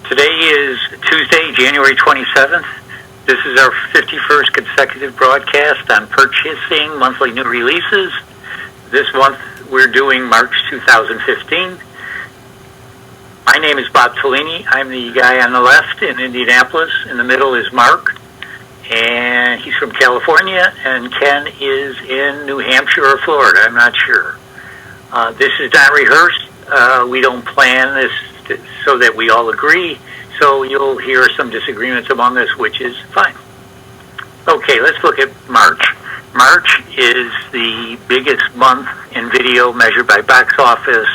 Today is Tuesday, January 27th. This is our 51st consecutive broadcast on purchasing monthly new releases. This month we're doing March 2015. My name is Bob Tellini. I'm the guy on the left in Indianapolis. In the middle is Mark, and he's from California, and Ken is in New Hampshire or Florida. I'm not sure. This is not rehearsed. We don't plan this so that we all agree, so you'll hear some disagreements among us, which is fine. Okay, let's look at March. March is the biggest month in video measured by box office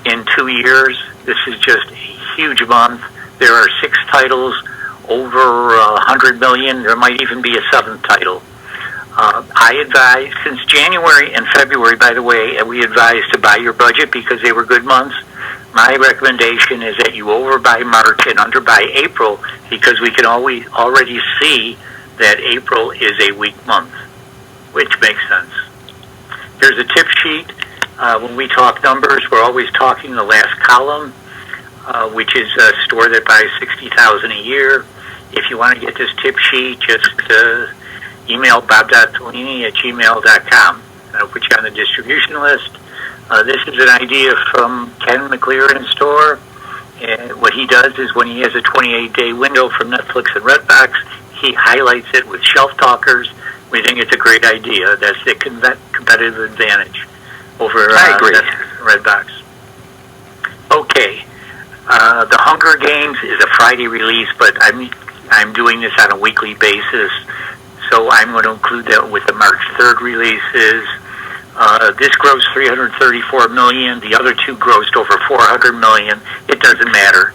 in 2 years. This is just a huge month. There are 6 titles over 100 million. There might even be a 7th title. I advise, since January and February, by the way, we advise to buy your budget because they were good months. My recommendation is that you overbuy March and underbuy April because we can already see that April is a weak month, which makes sense. Here's a tip sheet. When we talk numbers, we're always talking the last column, which is a store that buys $60,000 a year. If you want to get this tip sheet, just email bob.tellini@gmail.com. I'll put you on the distribution list. This is an idea from Ken McLaren store. And what he does is when he has a 28-day window from Netflix and Redbox, he highlights it with shelf talkers. We think it's a great idea. That's the competitive advantage over Redbox. Okay. The Hunger Games is a Friday release, but I'm doing this on a weekly basis, so I'm going to include that with the March 3rd releases. This grossed $334 million. The other two grossed over $400 million. It doesn't matter.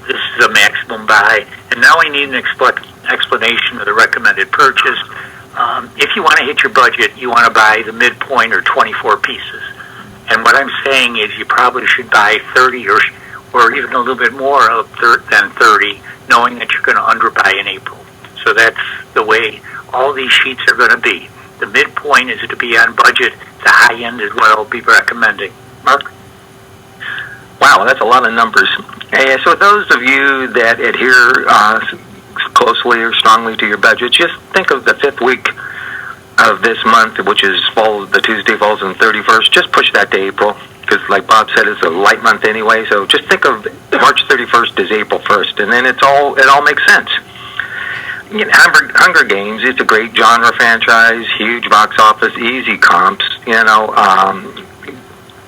This is a maximum buy. And now I need an explanation of the recommended purchase. If you want to hit your budget, you want to buy the midpoint or 24 pieces. And what I'm saying is you probably should buy 30 or even a little bit more than 30, knowing that you're going to underbuy in April. So that's the way all these sheets are going to be. The midpoint is to be on budget. The high end is what I'll be recommending. Mark? Wow, that's a lot of numbers. So those of you that adhere closely or strongly to your budget, just think of the 5th week of this month, which is the Tuesday falls on the 31st. Just push that to April, because like Bob said, it's a light month anyway. So just think of March 31st as April 1st, and then it all makes sense. You know, Hunger Games, it's a great genre franchise, huge box office, easy comps.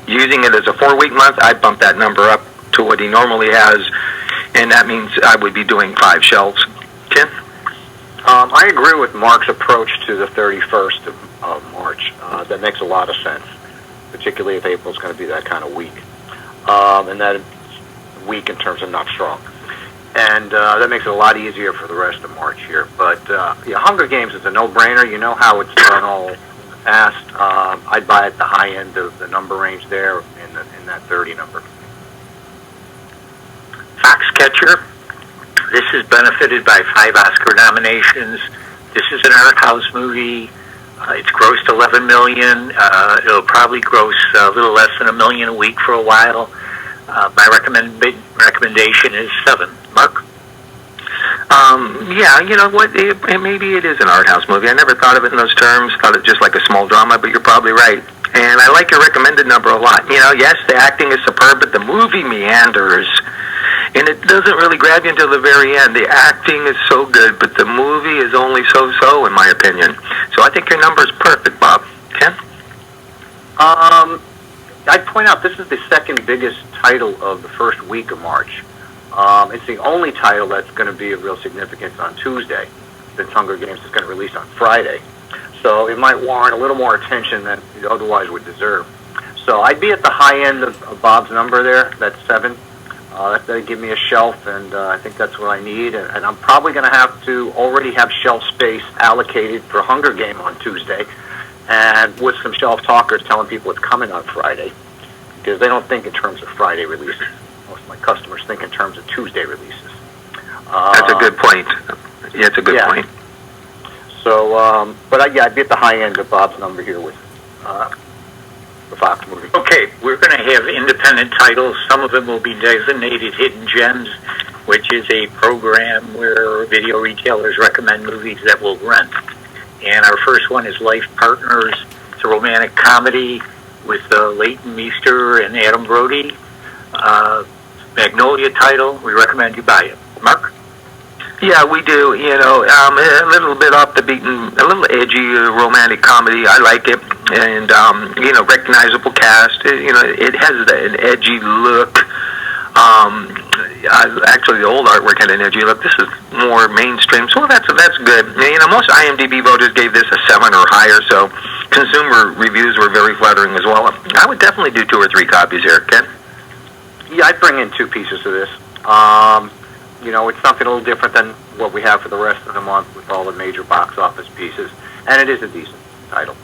Using it as a 4-week month, I'd bump that number up to what he normally has, and that means I would be doing 5 shelves. Ken? I agree with Mark's approach to the 31st of March. That makes a lot of sense, particularly if April's going to be that kind of week, and that week in terms of not strong. And that makes it a lot easier for the rest of March here. But Hunger Games is a no-brainer. You know how it's done all past. I'd buy at the high end of the number range there in that 30 number. Foxcatcher. This is benefited by 5 Oscar nominations. This is an art house movie. It's grossed $11 million. It'll probably gross a little less than $1 million a week for a while. My recommendation is 7. Mark? Yeah, you know what? Maybe it is an art house movie. I never thought of it in those terms. Thought it just like a small drama, but you're probably right. And I like your recommended number a lot. You know, yes, the acting is superb, but the movie meanders, and it doesn't really grab you until the very end. The acting is so good, but the movie is only so-so, in my opinion. So I think your number is perfect, Bob. Ken? I'd point out this is the second biggest title of the first week of March. It's the only title that's going to be of real significance on Tuesday, since Hunger Games is going to release on Friday. So it might warrant a little more attention than it otherwise would deserve. So I'd be at the high end of Bob's number there, that's 7. That'd give me a shelf, and I think that's what I need. And I'm probably going to have to already have shelf space allocated for Hunger Game on Tuesday, and with some shelf talkers telling people it's coming on Friday, because they don't think in terms of Friday releases. Most of my customers think in terms of Tuesday releases. That's a good point. Yeah, it's a good point. So, but I'd be at the high end of Bob's number here with the Fox movie. Okay, we're going to have independent titles. Some of them will be designated Hidden Gems, which is a program where video retailers recommend movies that we'll rent. And our first one is Life Partners. It's a romantic comedy with Leighton Meester and Adam Brody. Magnolia title. We recommend you buy it. Mark? Yeah, we do. A little bit off the beaten, a little edgy romantic comedy. I like it, and recognizable cast. It has an edgy look. Actually, the old artwork had an edgy look. This is more mainstream, so that's good. Most IMDb voters gave this a 7 or higher, so consumer reviews were very flattering as well. I would definitely do 2 or 3 copies here, Ken. Yeah, I'd bring in 2 pieces of this. It's something a little different than what we have for the rest of the month with all the major box office pieces, and it is a decent title.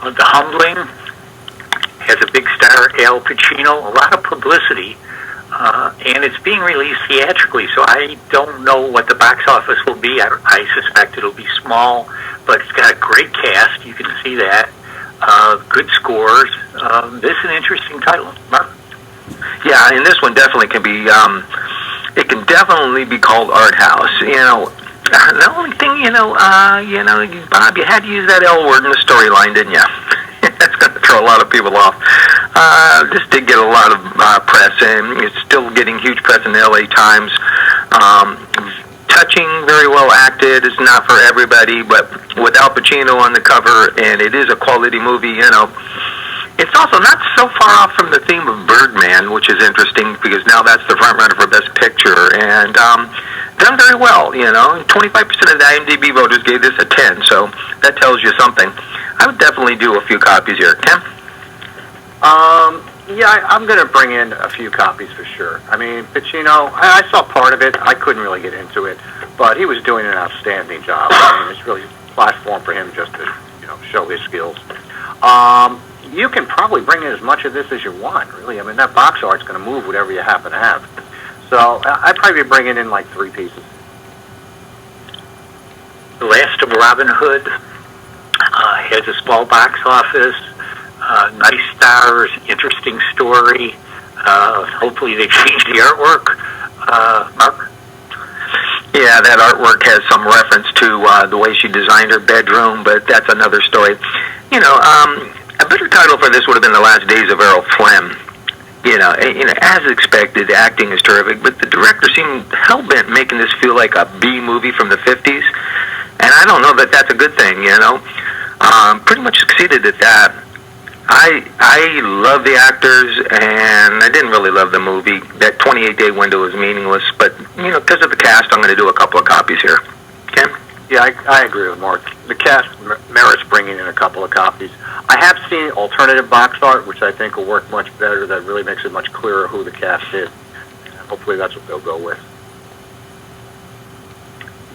The Humbling has a big star, Al Pacino, a lot of publicity, and it's being released theatrically, so I don't know what the box office will be. I suspect it'll be small, but it's got a great cast, you can see that, good scores. This is an interesting title. Mark? Yeah, and this one definitely can be, it can definitely be called art house. The only thing, Bob, you had to use that L word in the storyline, didn't you? That's going to throw a lot of people off. This did get a lot of press, and it's still getting huge press in the LA Times. Touching, very well acted. It's not for everybody, but with Al Pacino on the cover, and it is a quality movie, It's also not so far off from the theme of Birdman, which is interesting because now that's the front runner for Best Picture, and done very well. 25% of the IMDb voters gave this a 10, so that tells you something. I would definitely do a few copies here. Ken? I'm going to bring in a few copies for sure. I mean, Pacino, I saw part of it. I couldn't really get into it, but he was doing an outstanding job. It's really a platform for him just to, show his skills. You can probably bring in as much of this as you want, really. I mean, that box art's going to move whatever you happen to have. So I'd probably be bringing in like 3 pieces. The Last of Robin Hood has a small box office, nice stars, interesting story. Hopefully they change the artwork. Mark? Yeah, that artwork has some reference to the way she designed her bedroom, but that's another story. A better title for this would have been The Last Days of Errol Flynn. As expected, the acting is terrific, but the director seemed hell-bent making this feel like a B movie from the 50s, and I don't know that that's a good thing, Pretty much succeeded at that. I love the actors, and I didn't really love the movie. That 28-day window is meaningless, but, because of the cast, I'm going to do a couple of copies here. Ken? Yeah, I agree with Mark. The cast merits bringing in a couple of copies. I have seen alternative box art, which I think will work much better. That really makes it much clearer who the cast is. And hopefully that's what they'll go with.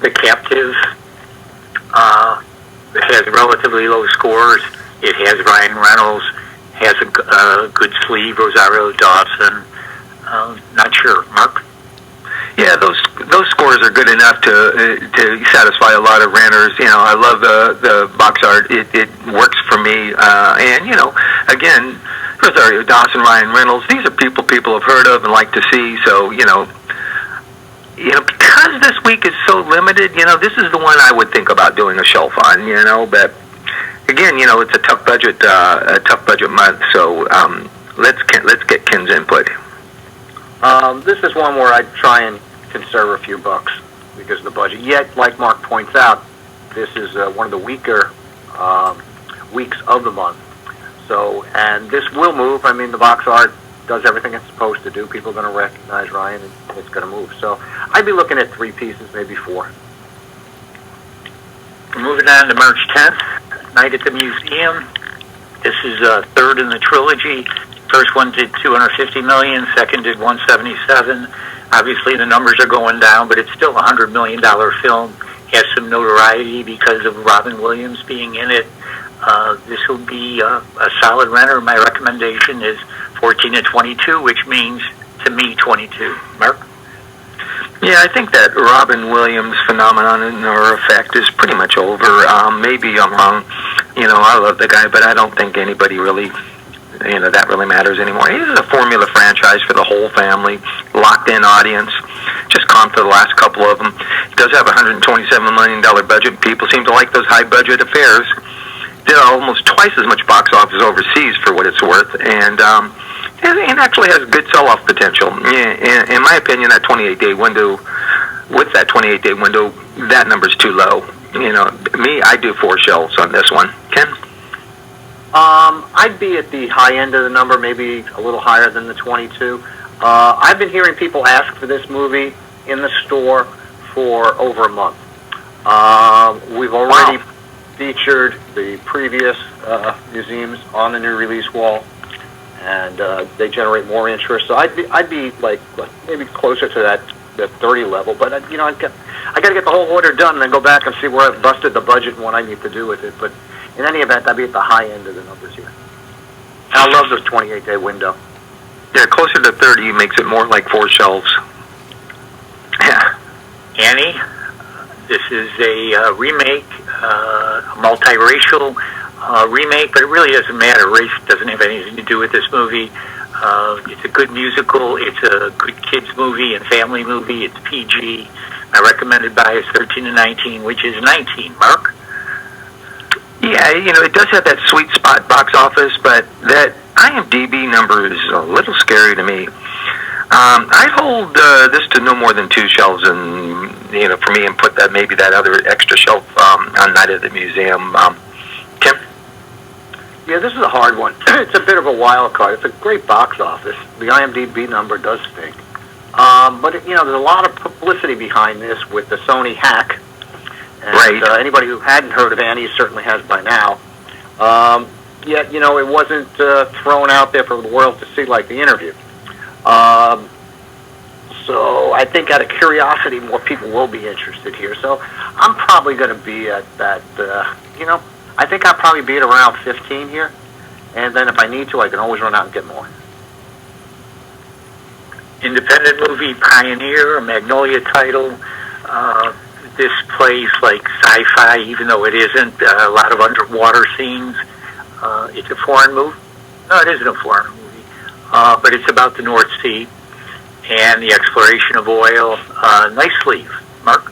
The Captive has relatively low scores. It has Ryan Reynolds, has a good sleeve, Rosario Dawson. Not sure. Mark? Yeah, those scores are good enough to satisfy a lot of renters. I love the box art. It works for me. And again, Rosario Dawson, Ryan Reynolds. These are people have heard of and like to see. So because this week is so limited. This is the one I would think about doing a shelf on. But again, it's a tough budget month. So let's get Ken's input. This is one where I try and conserve a few bucks because of the budget. Yet, like Mark points out, this is one of the weaker weeks of the month. So, and this will move. I mean, the box art does everything it's supposed to do. People are going to recognize Ryan, and it's going to move. So, I'd be looking at 3 pieces, maybe 4. Moving on to March 10th, Night at the Museum. This is third in the trilogy. First one did $250 million. Second did $177. Obviously, the numbers are going down, but it's still a $100 million film. Has some notoriety because of Robin Williams being in it. This will be a solid renter. My recommendation is 14 to 22, which means, to me, 22. Mark? Yeah, I think that Robin Williams phenomenon or effect is pretty much over. Maybe I'm wrong. You know, I love the guy, but I don't think anybody really, that really matters anymore. He's a formula franchise for the whole family, locked-in audience. Just comped for the last couple of them. It does have a $127 million budget. People seem to like those high-budget affairs. Did almost twice as much box office overseas for what it's worth, and actually has good sell-off potential. In my opinion, that 28-day window, that number's too low. I do 4 shelves on this one. Ken? I'd be at the high end of the number, maybe a little higher than the 22. I've been hearing people ask for this movie in the store for over a month. We've already featured the previous museums on the new release wall, and they generate more interest. So I'd be like maybe closer to that 30 level. But I got to get the whole order done and then go back and see where I've busted the budget and what I need to do with it. But in any event, I'd be at the high end of the numbers here. And I love this 28-day window. Yeah, closer to 30 makes it more like 4 shelves. Yeah. Annie, this is a remake, a multiracial remake, but it really doesn't matter. Race doesn't have anything to do with this movie. It's a good musical. It's a good kids movie and family movie. It's PG. My recommended bias 13 to 19, which is 19. Mark? Yeah, it does have that sweet spot box office, but that IMDb number is a little scary to me. I'd hold this to no more than 2 shelves, and for me, and put maybe that other extra shelf on Night at the Museum. Tim? Yeah, this is a hard one. It's a bit of a wild card. It's a great box office. The IMDb number does stink. But there's a lot of publicity behind this with the Sony hack. And, right. Anybody who hadn't heard of Annie certainly has by now. Yet, it wasn't thrown out there for the world to see like The Interview. So I think out of curiosity, more people will be interested here. So I'm probably going to be at that, I think I'll probably be at around 15 here. And then if I need to, I can always run out and get more. Independent movie Pioneer, a Magnolia title. This plays like sci-fi, even though it isn't. A lot of underwater scenes. It's a foreign movie. No, it isn't a foreign movie. But it's about the North Sea and the exploration of oil. Nice sleeve. Mark?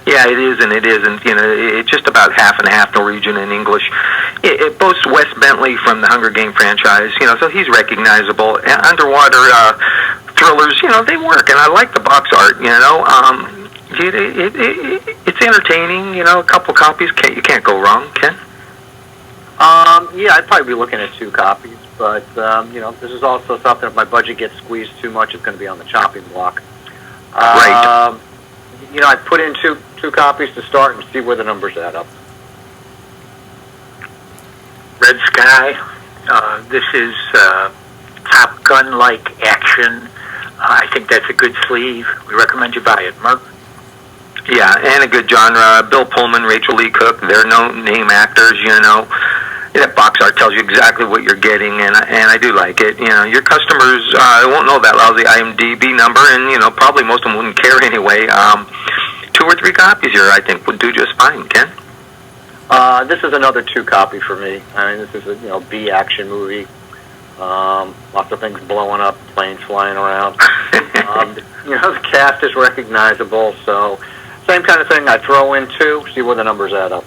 Yeah, it is and it isn't. It's just about half and half Norwegian and English. It boasts Wes Bentley from the Hunger Game franchise, so he's recognizable. Underwater thrillers, they work, and I like the box art, It's entertaining, a couple copies, you can't go wrong, Ken? Yeah, I'd probably be looking at 2 copies, but, this is also something, if my budget gets squeezed too much, it's going to be on the chopping block. Right. I put in two copies to start and see where the numbers add up. Red Sky. This is Top Gun-like action. I think that's a good sleeve. We recommend you buy it. Mark? Yeah, and a good genre. Bill Pullman, Rachel Lee Cook, they're no-name actors, That box art tells you exactly what you're getting, and I do like it. Your customers won't know that lousy IMDb number, and, probably most of them wouldn't care anyway. 2 or 3 copies here, I think, would do just fine. Ken? This is another 2 copy for me. I mean, this is a B action movie. Lots of things blowing up, planes flying around. The cast is recognizable, so same kind of thing. I throw in 2, see where the numbers add up.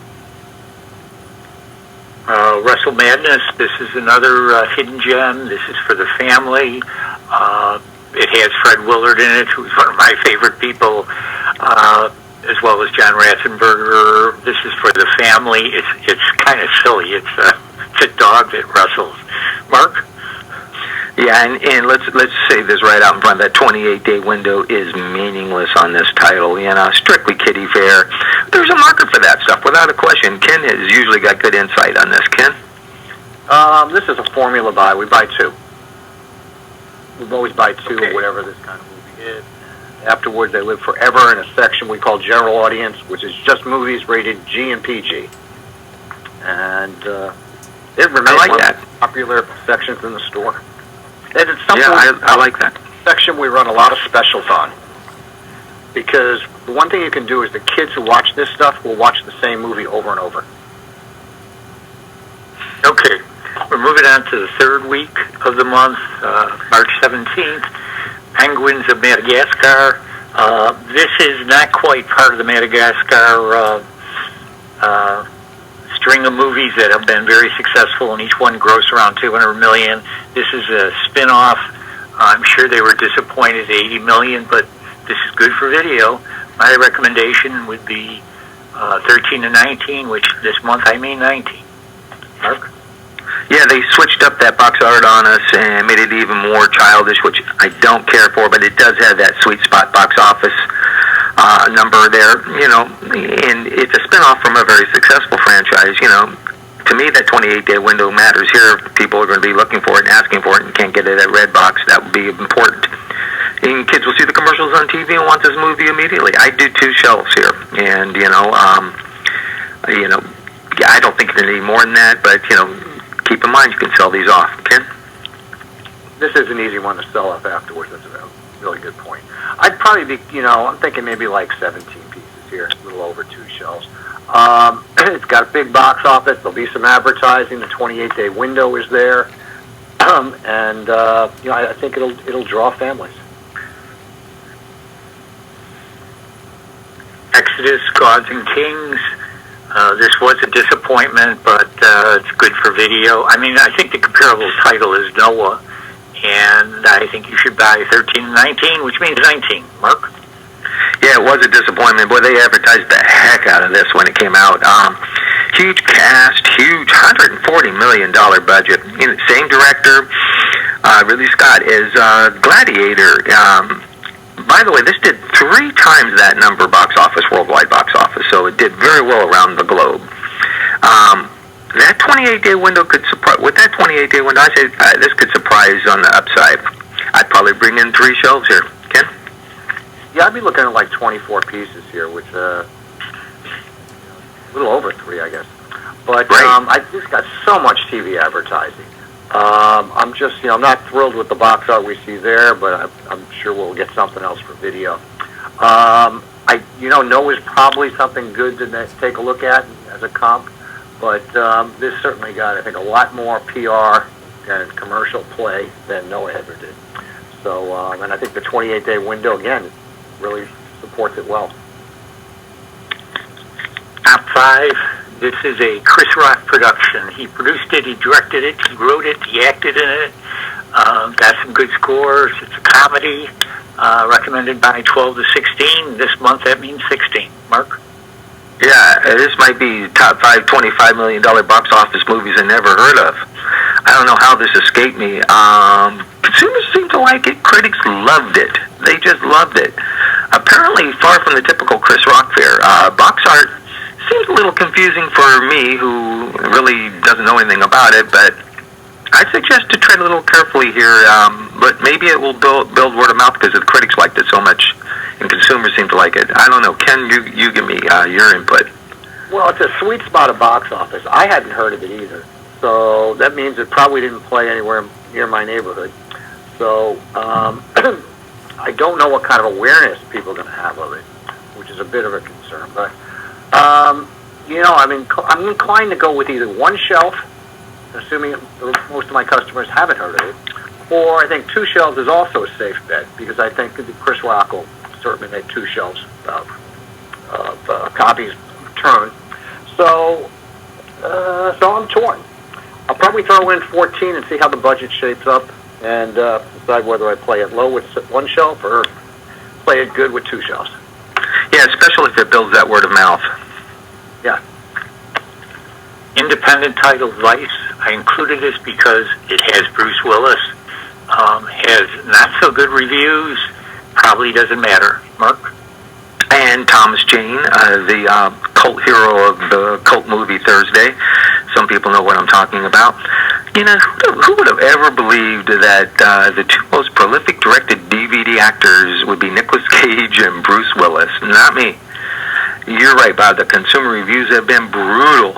Russell Madness. This is another hidden gem. This is for the family. It has Fred Willard in it, who's one of my favorite people, as well as John Ratzenberger. This is for the family. It's kind of silly. It's a dog that rustles. Mark? Yeah, and let's say this right out in front. That 28-day window is meaningless on this title. Strictly kiddie fare. There's a market for that stuff, without a question. Ken has usually got good insight on this. Ken? This is a formula buy. We buy 2. We always buy 2 of whatever this kind of movie is. Afterwards, they live forever in a section we call general audience, which is just movies rated G and PG. And it remains one of the popular sections in the store. And it's something I like that section we run a lot of specials on, because the one thing you can do is the kids who watch this stuff will watch the same movie over and over. We're moving on to the third week of the month, March 17th, Penguins of Madagascar. This is not quite part of the Madagascar string of movies that have been very successful, and each one grossed around $200 million. This is a spin-off. I'm sure they were disappointed at $80 million, but this is good for video. My recommendation would be 13 to 19, which this month I mean 19. Mark? Yeah, they switched up that box art on us and made it even more childish, which I don't care for, but it does have that sweet spot box office number there, and it's a spinoff from a very successful franchise. To me, that 28-day window matters here. If people are going to be looking for it and asking for it and can't get it at Redbox, that would be important. And kids will see the commercials on TV and want this movie immediately. I do 2 shelves here, and I don't think they need more than that, but keep in mind you can sell these off. Ken? This is an easy one to sell off afterwards. That's a really good point. I'd probably be, I'm thinking maybe like 17 pieces here, a little over 2 shelves. It's got a big box office. There'll be some advertising. The 28-day window is there, and I think it'll draw families. Exodus, Gods and Kings. This was a disappointment, but it's good for video. I mean, I think the comparable title is Noah, and I think you should buy 13 and 19, which means 19. Mark? Yeah, it was a disappointment. Boy, they advertised the heck out of this when it came out. Huge cast, huge $140 million budget. Same director, Ridley Scott, is Gladiator. By the way, this did 3 times that number box office, worldwide box office, so it did very well around the globe. That 28-day window could surprise. With that 28-day window, I say this could surprise on the upside. I'd probably bring in 3 shelves here. Ken? Yeah, I'd be looking at like 24 pieces here, which a little over 3, I guess. But I just got so much TV advertising. I'm just, I'm not thrilled with the box art we see there, but I'm sure we'll get something else for video. Noah's probably something good to take a look at as a comp, but this certainly got, I think, a lot more PR and commercial play than Noah ever did. So, and I think the 28-day window, again, really supports it well. Top 5. This is a Chris Rock production. He produced it, he directed it, he wrote it, he acted in it. Got some good scores. It's a comedy, recommended by 12 to 16. This month, that means 16. Mark? Yeah, this might be top 5 $25 million box office movies I never heard of. I don't know how this escaped me. Consumers seem to like it. Critics loved it. They just loved it. Apparently, far from the typical Chris Rock fare. Box art seems a little confusing for me, who really doesn't know anything about it, but I suggest to tread a little carefully here, but maybe it will build word of mouth because the critics liked it so much and consumers seem to like it. I don't know. Ken, you give me your input. Well, it's a sweet spot of box office. I hadn't heard of it either, so that means it probably didn't play anywhere near my neighborhood. So I don't know what kind of awareness people are going to have of it, which is a bit of a concern, but I'm inclined to go with either 1 shelf, assuming most of my customers haven't heard of it, or I think 2 shelves is also a safe bet, because I think Chris Rock will certainly make 2 shelves of copies returned. So I'm torn. I'll probably throw in 14 and see how the budget shapes up, and decide whether I play it low with 1 shelf or play it good with 2 shelves. Yeah, especially if it builds that word of mouth. Yeah. Independent title Vice. I included this because it has Bruce Willis. Has not so good reviews. Probably doesn't matter. Mark? And Thomas Jane, the cult hero of the cult movie Thursday. Some people know what I'm talking about. Who would have ever believed that the 2 most prolific directed DVD actors would be Nicolas Cage and Bruce Willis? Not me. You're right, Bob. The consumer reviews have been brutal.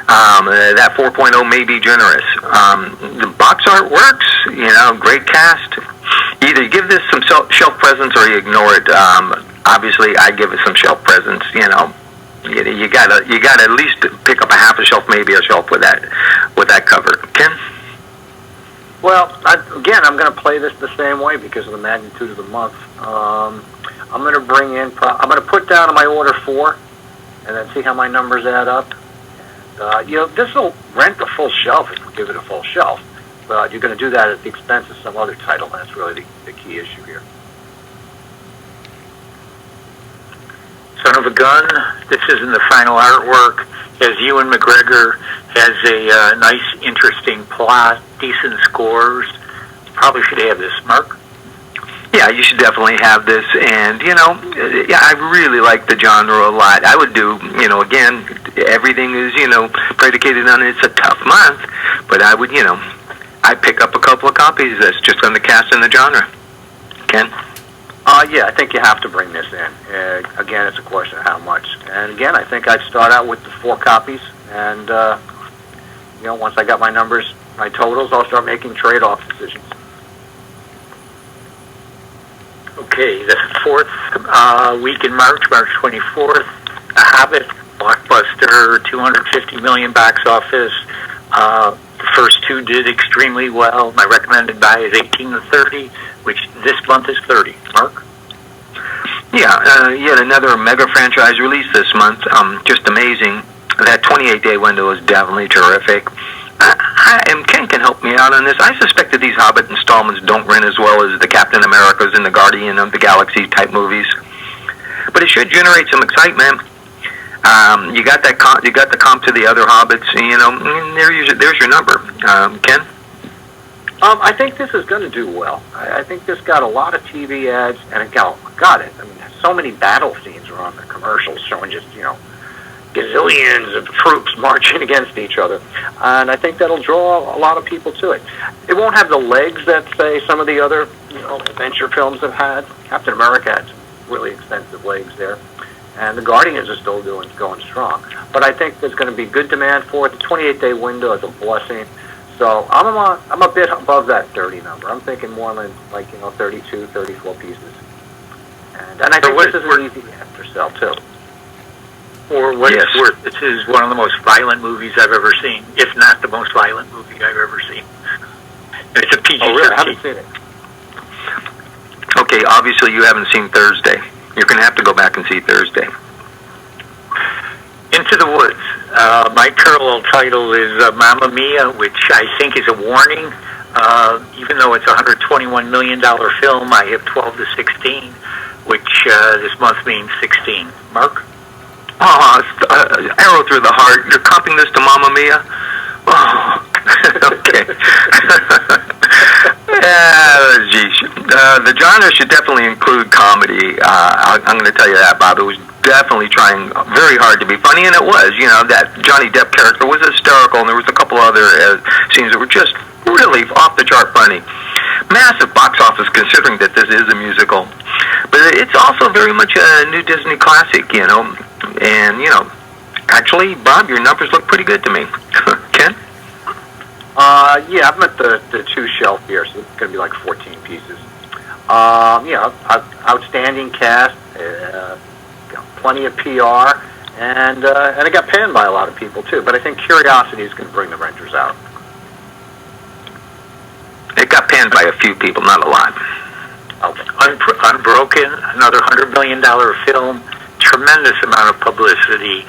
That 4.0 may be generous. The box art works. Great cast. Either you give this some shelf presence or you ignore it. Obviously, I give it some shelf presence. you gotta at least pick up a half a shelf, maybe a shelf with that cover. Ken? Well, again, I'm going to play this the same way because of the magnitude of the month. I'm going to bring in. I'm going to put down on my order 4, and then see how my numbers add up. And, this will rent a full shelf if we give it a full shelf. But you're going to do that at the expense of some other title, and that's really the key issue here. Son of a Gun, this isn't the final artwork, as Ewan McGregor has a nice, interesting plot, decent scores. Probably should have this, Mark. Yeah, you should definitely have this, and, I really like the genre a lot. I would do, again, everything is, predicated on it's a tough month, but I would, I'd pick up a couple of copies that's just on the cast in the genre. Ken? Yeah, I think you have to bring this in. Again, it's a question of how much. And again, I think I'd start out with the 4 copies, and, once I got my numbers, my totals, I'll start making trade-off decisions. Okay, the 4th week in March 24th, The Hobbit, blockbuster, 250 million box office. The first 2 did extremely well. My recommended buy is 18 to 30, which this month is 30. Mark? Yeah, yet another mega franchise release this month. Just amazing. That 28-day window is definitely terrific. And Ken can help me out on this. I suspect that these Hobbit installments don't run as well as the Captain Americas and the Guardian of the Galaxy type movies, but it should generate some excitement. You got the comp to the other Hobbits. There's your number. Ken? I think this is going to do well. I think this got a lot of TV ads, and it got it. I mean, so many battle scenes are on the commercials showing just, gazillions of troops marching against each other. And I think that'll draw a lot of people to it. It won't have the legs that, say, some of the other adventure films have had. Captain America had some really extensive legs there. And the Guardians are still going strong. But I think there's going to be good demand for it. The 28-day window is a blessing. So I'm a bit above that 30 number. I'm thinking more like 32, 34 pieces. And I think this is an easy after sell, too. For what it's worth, this is one of the most violent movies I've ever seen, if not the most violent movie I've ever seen. It's a PG-13. Oh, really? I haven't seen it. Okay, obviously you haven't seen Thursday. You're going to have to go back and see Thursday. Into the Woods. My parallel title is Mamma Mia, which I think is a warning. Even though it's a $121 million film, I have 12 to 16, which this month means 16. Mark? Oh, arrow through the heart. You're comping this to Mamma Mia? Oh, okay. Geez. The genre should definitely include comedy. I'm going to tell you that, Bob. It was definitely trying very hard to be funny, and it was. That Johnny Depp character was hysterical, and there was a couple other scenes that were just really off-the-chart funny. Massive box office, considering that this is a musical. But it's also very much a new Disney classic, And, actually, Bob, your numbers look pretty good to me. Ken? Yeah, I'm at the 2 shelf here, so it's going to be like 14 pieces. Outstanding cast, plenty of PR, and it got panned by a lot of people, too. But I think curiosity is going to bring the renters out. It got panned by a few people, not a lot. Okay. Unbroken, another $100 million film. Tremendous amount of publicity.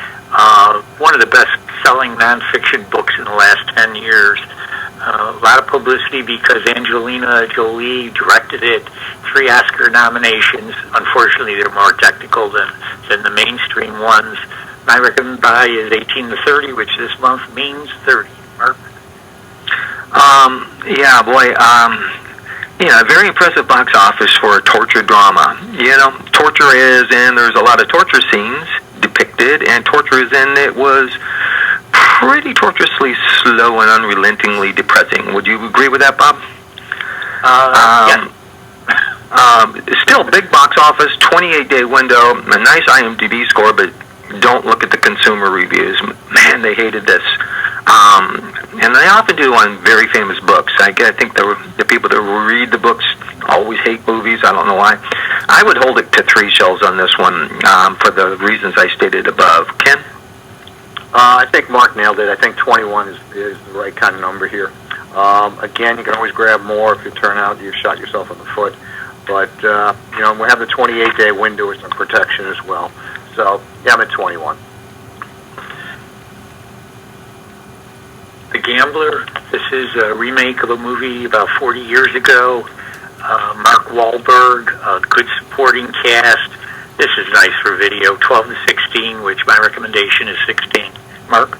One of the best-selling nonfiction books in the last 10 years. A lot of publicity because Angelina Jolie directed it. 3 Oscar nominations. Unfortunately, they're more technical than the mainstream ones. My recommended buy is 18 to 30, which this month means 30. Mark? Yeah, boy. Very impressive box office for a torture drama. Torture is in, there's a lot of torture scenes depicted, and torture is in, it was pretty tortuously slow and unrelentingly depressing. Would you agree with that, Bob? Yes. Still, big box office, 28-day window, a nice IMDb score, but don't look at the consumer reviews. Man, they hated this. And they often do on very famous books. I think the people that read the books always hate movies. I don't know why. I would hold it to 3 shelves on this one for the reasons I stated above. Ken? I think Mark nailed it. I think 21 is the right kind of number here. Again, you can always grab more if you turn out you shot yourself in the foot. But, we have the 28-day window as some protection as well. So, yeah, I'm at 21. The Gambler. This is a remake of a movie about 40 years ago. Mark Wahlberg, a good supporting cast. This is nice for video, 12 to 16, which my recommendation is 16. Mark?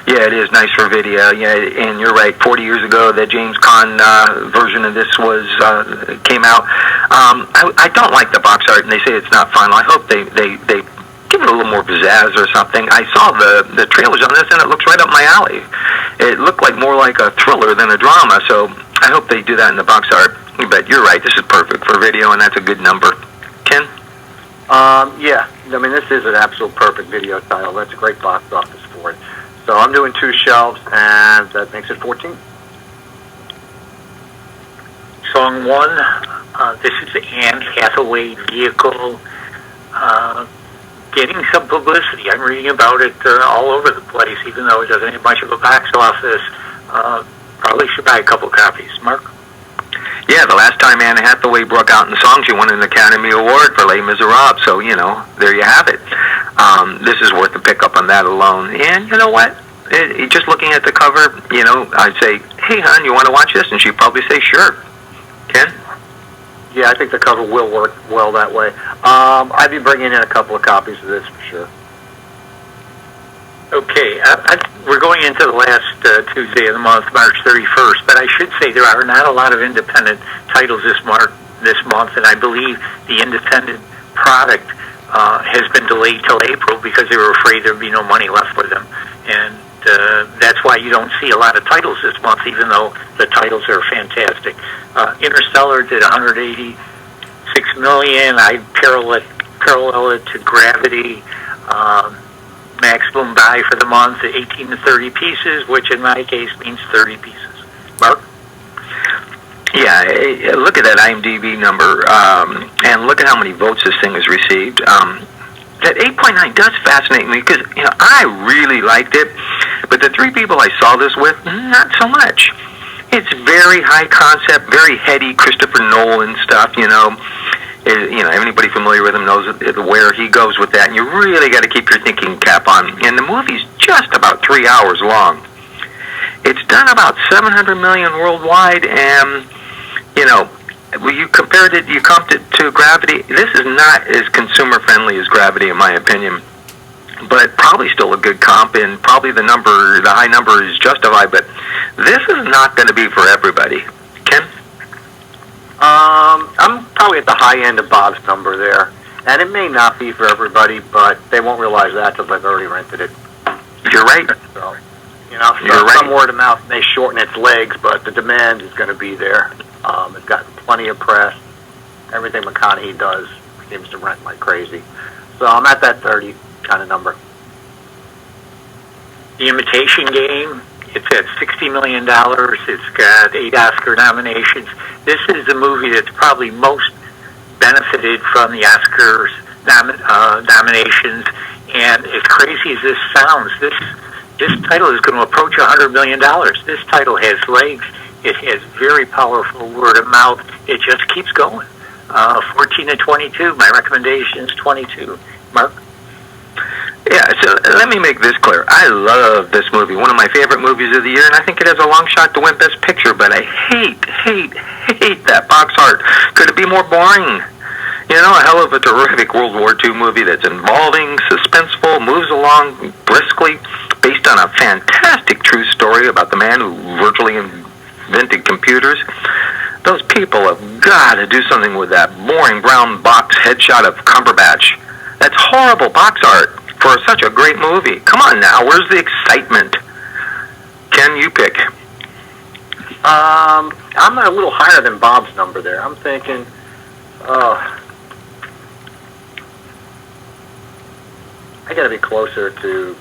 Yeah, it is nice for video. Yeah, and you're right. 40 years ago, the James Caan version of this came out. I don't like the box art, and they say it's not final. I hope they give it a little more pizzazz or something. I saw the trailers on this, and it looks right up my alley. It looked like more like a thriller than a drama, so I hope they do that in the box art. But you're right. This is perfect for video, and that's a good number. Ken? Yeah. I mean, this is an absolute perfect video title. That's a great box office for it. So I'm doing 2 shelves, and that makes it 14. Song 1. This is the Anne Hathaway vehicle. Getting some publicity. I'm reading about it all over the place, even though it doesn't have much of a box office. Probably should buy a couple copies. Mark? Yeah, the last time Anne Hathaway broke out in songs, she won an Academy Award for Les Miserables. So, there you have it. This is worth a pickup on that alone. And you know what? Just looking at the cover, I'd say, hey, hon, you want to watch this? And she'd probably say, sure. Ken? Yeah, I think the cover will work well that way. I'd be bringing in a couple of copies of this for sure. Okay, we're going into the last Tuesday of the month, March 31st, but I should say there are not a lot of independent titles this month, and I believe the independent product has been delayed till April because they were afraid there would be no money left for them. And that's why you don't see a lot of titles this month, even though the titles are fantastic. Interstellar did $186 million. I parallel it to Gravity. Maximum buy for the month, 18 to 30 pieces, which in my case means 30 pieces. Mark? Yeah, look at that IMDb number, and look at how many votes this thing has received. That 8.9 does fascinate me because, I really liked it, but the 3 people I saw this with, not so much. It's very high concept, very heady Christopher Nolan stuff, anybody familiar with him knows where he goes with that, and you really got to keep your thinking cap on. And the movie's just about 3 hours long. It's done about 700 million worldwide, and you comped it to Gravity. This is not as consumer friendly as Gravity, in my opinion, but probably still a good comp, and probably the high number is justified. But this is not going to be for everybody. Ken? I'm probably at the high end of Bob's number there. And it may not be for everybody, but they won't realize that till they've already rented it. You're right. So, some word of mouth may shorten its legs, but the demand is going to be there. It's got plenty of press. Everything McConaughey does seems to rent like crazy. So I'm at that 30 kind of number. The Imitation Game. It's at $60 million. It's got 8 Oscar nominations. This is the movie that's probably most benefited from the Oscars nominations. And as crazy as this sounds, this title is going to approach $100 million. This title has legs. It has very powerful word of mouth. It just keeps going. 14 to 22. My recommendation is 22. Mark? Yeah, so let me make this clear. I love this movie, one of my favorite movies of the year, and I think it has a long shot to win Best Picture, but I hate that box art. Could it be more boring? A hell of a terrific World War II movie that's involving, suspenseful, moves along briskly, based on a fantastic true story about the man who virtually invented computers. Those people have got to do something with that boring brown box headshot of Cumberbatch. That's horrible box art for such a great movie. Come on now, where's the excitement? Ken, you pick. I'm a little higher than Bob's number there. I'm thinking, I got to be closer to,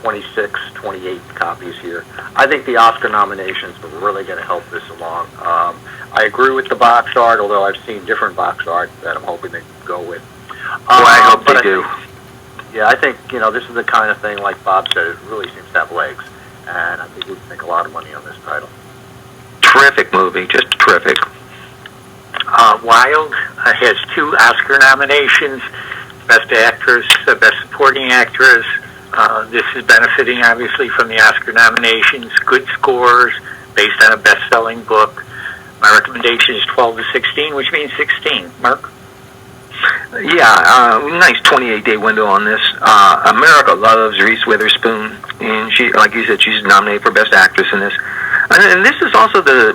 26, 28 copies here. I think the Oscar nominations are really going to help this along. I agree with the box art, although I've seen different box art that I'm hoping they go with. Well, I hope they do. Yeah, I think, this is the kind of thing, like Bob said, it really seems to have legs. And I think we can make a lot of money on this title. Terrific movie, just terrific. Wild has 2 Oscar nominations, Best Actress, Best Supporting Actress. This is benefiting, obviously, from the Oscar nominations. Good scores, based on a best-selling book. My recommendation is 12 to 16, which means 16. Mark? Yeah, nice 28-day window on this. America loves Reese Witherspoon, and she, like you said, she's nominated for Best Actress in this. And this is also the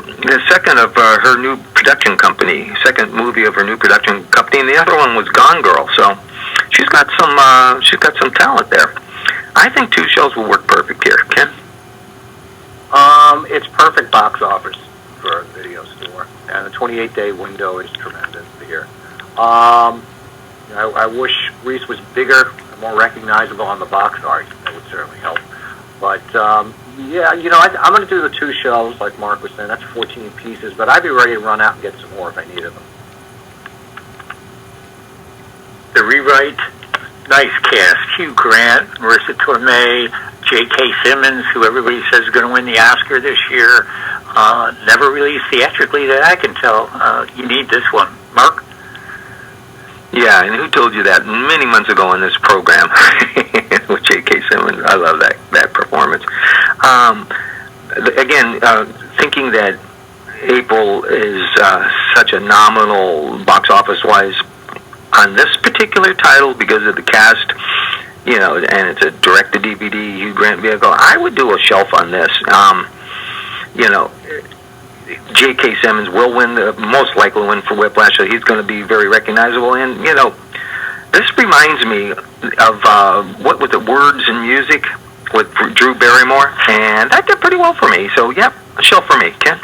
second of her new production company, second movie of her new production company, and the other one was Gone Girl. So she's got some talent there. I think 2 shows will work perfect here. Ken? It's perfect box office for a video store, and the 28-day window is tremendous here. I wish Reese was bigger and more recognizable on the box art. That would certainly help. But, yeah, I'm going to do the 2 shows, like Mark was saying. That's 14 pieces, but I'd be ready to run out and get some more if I needed them. The Rewrite, nice cast. Hugh Grant, Marissa Tomei, J.K. Simmons, who everybody says is going to win the Oscar this year. Never released theatrically that I can tell. You need this one. Mark? Yeah, and who told you that many months ago in this program with J.K. Simmons? I love that performance. Again, thinking that April is such a nominal box office-wise on this particular title because of the cast, and it's a direct-to-DVD Hugh Grant vehicle, I would do a shelf on this. J.K. Simmons will most likely win for Whiplash, so he's going to be very recognizable. And, this reminds me of, what was it, Words and Music with Drew Barrymore, and that did pretty well for me. So, yep, a shelf for me. Ken?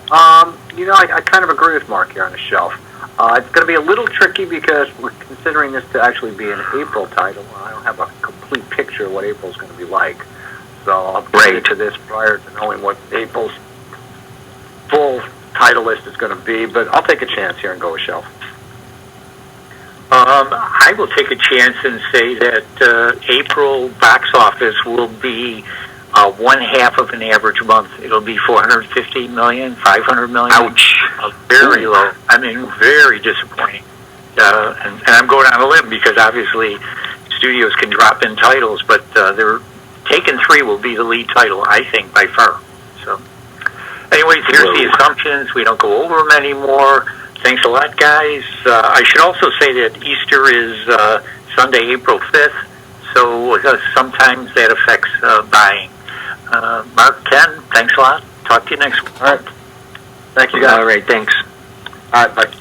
I kind of agree with Mark here on the shelf. It's going to be a little tricky because we're considering this to actually be an April title. I don't have a complete picture of what April's going to be like. So I'll get into this prior to knowing what April's full title list is going to be, but I'll take a chance here and go with shelf. I will take a chance and say that April box office will be 1/2 of an average month. It'll be 450 million, 500 million. Ouch. Very low. I mean, very disappointing. And I'm going on a limb because obviously studios can drop in titles, but they're Taken 3 will be the lead title, I think, by far. So, anyways, here's the assumptions. We don't go over them anymore. Thanks a lot, guys. I should also say that Easter is Sunday, April 5th, so sometimes that affects buying. Mark, Ken, thanks a lot. Talk to you next week. All right. Thank you, guys. All right, thanks. All right, bye.